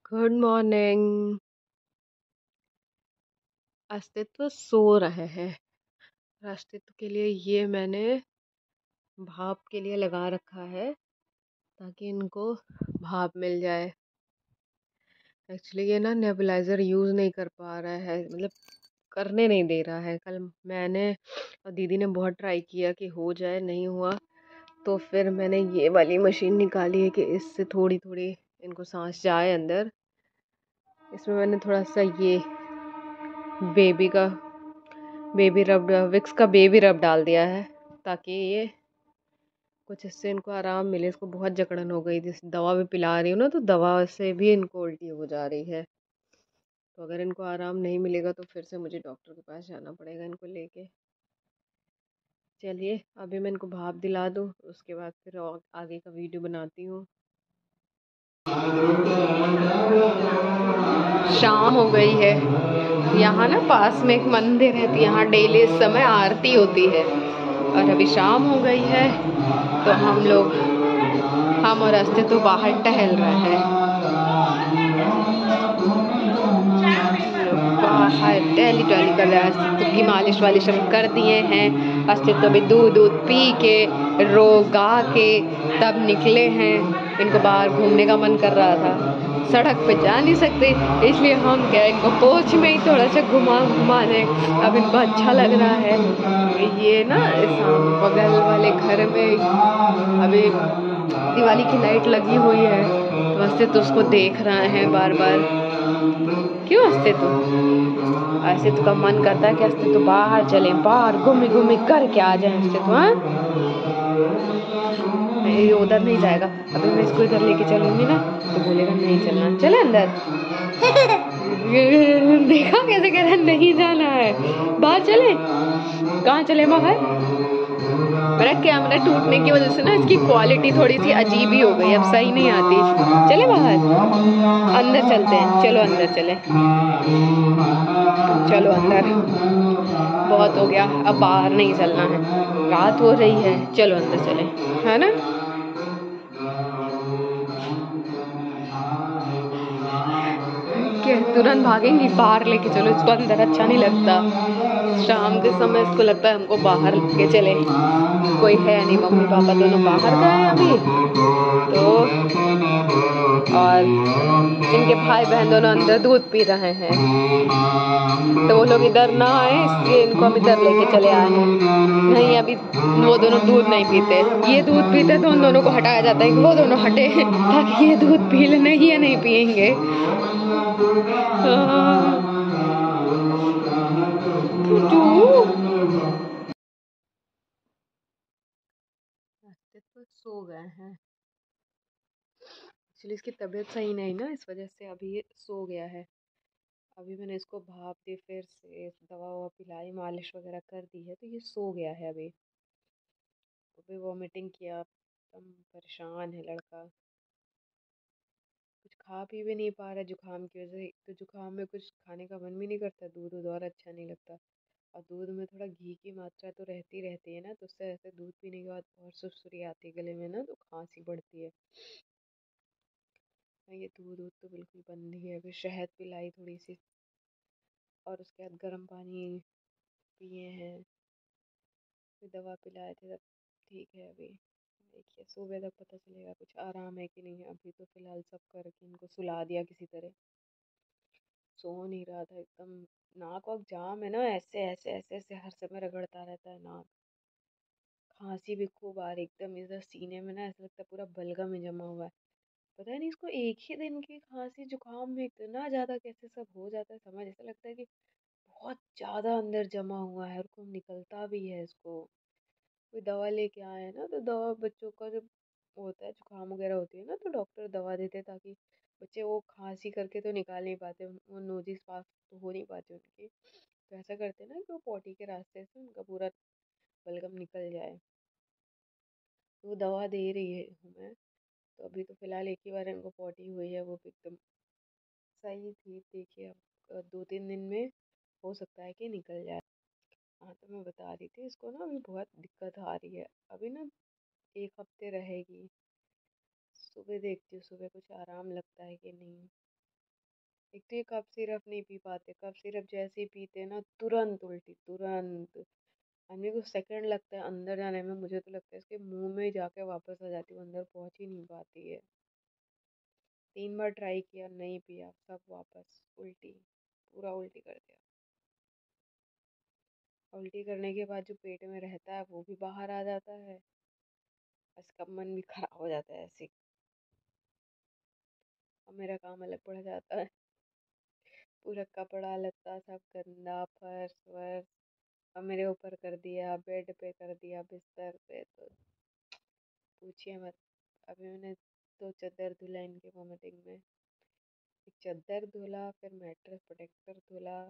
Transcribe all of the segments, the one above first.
Good morning. अस्तित्व सो रहे हैं। अस्तित्व के लिए ये मैंने भाप के लिए लगा रखा है ताकि इनको भाप मिल जाए। एक्चुअली ये ना नेबुलाइजर यूज़ नहीं कर पा रहा है, मतलब करने नहीं दे रहा है। कल मैंने और दीदी ने बहुत ट्राई किया कि हो जाए, नहीं हुआ। तो फिर मैंने ये वाली मशीन निकाली है कि इससे थोड़ी थोड़ी इनको सांस जाए अंदर। इसमें मैंने थोड़ा सा ये बेबी का बेबी रब विक्स का बेबी रब डाल दिया है ताकि ये कुछ इससे इनको आराम मिले। इसको बहुत जकड़न हो गई, जिस दवा भी पिला रही हूँ ना, तो दवा से भी इनको उल्टी हो जा रही है। तो अगर इनको आराम नहीं मिलेगा तो फिर से मुझे डॉक्टर के पास जाना पड़ेगा इनको लेके। चलिए अभी मैं इनको भाप दिला दूँ, उसके बाद फिर और आगे का वीडियो बनाती हूँ। शाम हो गई है। यहाँ ना पास में एक मंदिर है, तो यहाँ डेली इस समय आरती होती है। और अभी शाम हो गई है तो हम और अस्तित्व बाहर टहल रहे हैं। बाहर टहली टहली कर रहे हैं। अस्तित्व की मालिश वालिश हम कर दिए हैं। अस्तित्व अभी दूध पी के रो गा के तब निकले हैं। इनको बाहर घूमने का मन कर रहा था, सड़क पे जा नहीं सकते, इसलिए हम क्या इनको पोछ में ही थोड़ा सा घुमा घुमा दें। अब इनको अच्छा लग रहा है। ये ना बगल वाले घर में अभी दिवाली की लाइट लगी हुई है, तो अस्तित्व उसको देख रहे हैं बार बार। क्यों अस्तित्व का मन करता है कि अस्तित्व बाहर चले, बाहर घूमी घूमी करके आ जाए अस्तित्व। हाँ, ये उधर नहीं जाएगा। अभी मैं इसको इधर लेके चलूंगी ना तो बोलेगा नहीं चलना, चले अंदर। देखा कैसे कह रहा है नहीं जाना है, बाहर चले। कहाँ चले बाहर? मेरा कैमरा टूटने की वजह से ना इसकी क्वालिटी थोड़ी सी अजीब ही हो गई, अब सही नहीं आती। चले बाहर, अंदर चलते हैं। चलो अंदर चले, चलो अंदर। बहुत हो गया, अब बाहर नहीं चलना है, रात हो रही है। चलो अंदर चले, है ना। क्या तुरंत भागेंगी? बाहर लेके चलो इसको, अंदर अच्छा नहीं लगता। शाम के समय इसको लगता है हमको बाहर लेके चले। कोई है नहीं, मम्मी पापा दोनों बाहर गए हैं अभी तो। और इनके भाई बहन दोनों अंदर दूध पी रहे हैं, तो वो लोग इधर ना आए इसलिए इनको हम इधर लेके चले आए हैं। नहीं, अभी वो दोनों दूध नहीं पीते। ये दूध पीते तो उन दोनों को हटाया जाता है कि वो दोनों हटे ताकि ये दूध पी ले। नहीं, ये नहीं पियेंगे। अस्तित्व सो गए हैं। एक्चुअली इसकी तबीयत सही नहीं ना, इस वजह से अभी ये सो गया है। अभी मैंने इसको भाप दी, फिर से दवा ववा पिलाई, मालिश वगैरह कर दी है, तो ये सो गया है। अभी वॉमिटिंग किया, एकदम परेशान है लड़का। कुछ खा पी भी नहीं पा रहा जुकाम की वजह से। तो जुकाम में कुछ खाने का मन भी नहीं करता, दूध और अच्छा नहीं लगता। और दूध में थोड़ा घी की मात्रा तो रहती है ना, तो उससे ऐसे दूध पीने के बाद और सुरसुरी आती है गले में ना, तो खांसी बढ़ती है। ये दूध तो बिल्कुल बंद ही है। अभी शहद पिलाई थोड़ी सी, और उसके बाद गर्म पानी पिए हैं, फिर दवा पिलाए थे, तब ठीक है। अभी देखिए सुबह तक पता चलेगा कुछ आराम है कि नहीं है। अभी तो फिलहाल सब करके इनको सुला दिया किसी तरह। सो नहीं रहा था एकदम। नाक वाक जाम है ना, ऐसे ऐसे ऐसे ऐसे हर समय रगड़ता रहता है नाक। खांसी भी खूब आ रही एकदम, इधर सीने में ना ऐसा लगता है पूरा बलगम ही जमा हुआ है। पता नहीं इसको एक ही दिन की खांसी जुकाम में इतना ज्यादा कैसे सब हो जाता है, समझ ऐसा लगता है कि बहुत ज्यादा अंदर जमा हुआ है और खूब निकलता भी है इसको। कोई दवा लेके आए हैं ना, तो दवा बच्चों का जब होता है जुकाम वगैरह होती है ना, तो डॉक्टर दवा देते हैं ताकि बच्चे वो खांसी करके तो निकाल नहीं पाते, वो नोज़ी साफ तो हो नहीं पाती उनकी। तो ऐसा करते हैं ना कि वो पोटी के रास्ते से उनका पूरा बलगम निकल जाए। तो वो दवा दे रही है हमें। तो अभी तो फिलहाल एक ही बार इनको पोटी हुई है, वो भी एकदम सही थी। देखिए अब 2-3 दिन में हो सकता है कि निकल जाए। हाँ, तो मैं बता रही थी इसको ना अभी बहुत दिक्कत आ रही है। अभी ना 1 हफ्ते रहेगी। सुबह देखती हूँ सुबह कुछ आराम लगता है कि नहीं। एक तो ये कफ सिरप नहीं पी पाते, कफ सिरप जैसे ही पीते हैं ना तुरंत उल्टी, तुरंत। आदमी को सेकंड लगता है अंदर जाने में, मुझे तो लगता है इसके मुंह में ही जाके वापस आ जाती हूँ, अंदर पहुंच ही नहीं पाती है। 3 बार ट्राई किया, नहीं पिया, सब वापस उल्टी, पूरा उल्टी कर दिया। उल्टी करने के बाद जो पेट में रहता है वो भी बाहर आ जाता है, इसका मन भी खराब हो जाता है ऐसे। और मेरा काम अलग पड़ जाता है, पूरा कपड़ा लत्ता सब गंदा, फर्श वर्श और मेरे ऊपर कर दिया, बेड पे कर दिया, बिस्तर पे, तो पूछिए मत। अभी मैंने 2 चादर धुला इनके वॉमिटिंग में, एक चादर धुला, फिर मैट्रेस प्रोटेक्टर धुला,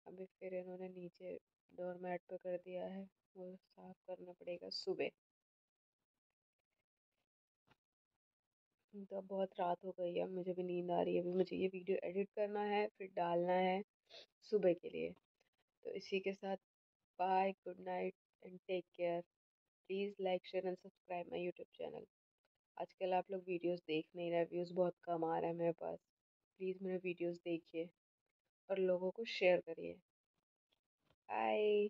अभी फिर इन्होंने नीचे डोर मैट पे कर दिया है, वो साफ करना पड़ेगा सुबह। तो अब बहुत रात हो गई है, मुझे भी नींद आ रही है, अभी मुझे ये वीडियो एडिट करना है, फिर डालना है सुबह के लिए। तो इसी के साथ bye, good night and take care. Please like share and subscribe my YouTube channel. आजकल आप लोग वीडियोस देख नहीं रहे, व्यूज़ बहुत कम आ रहे हैं मेरे पास। प्लीज़ मेरे वीडियोस देखिए और लोगों को शेयर करिए। बाय।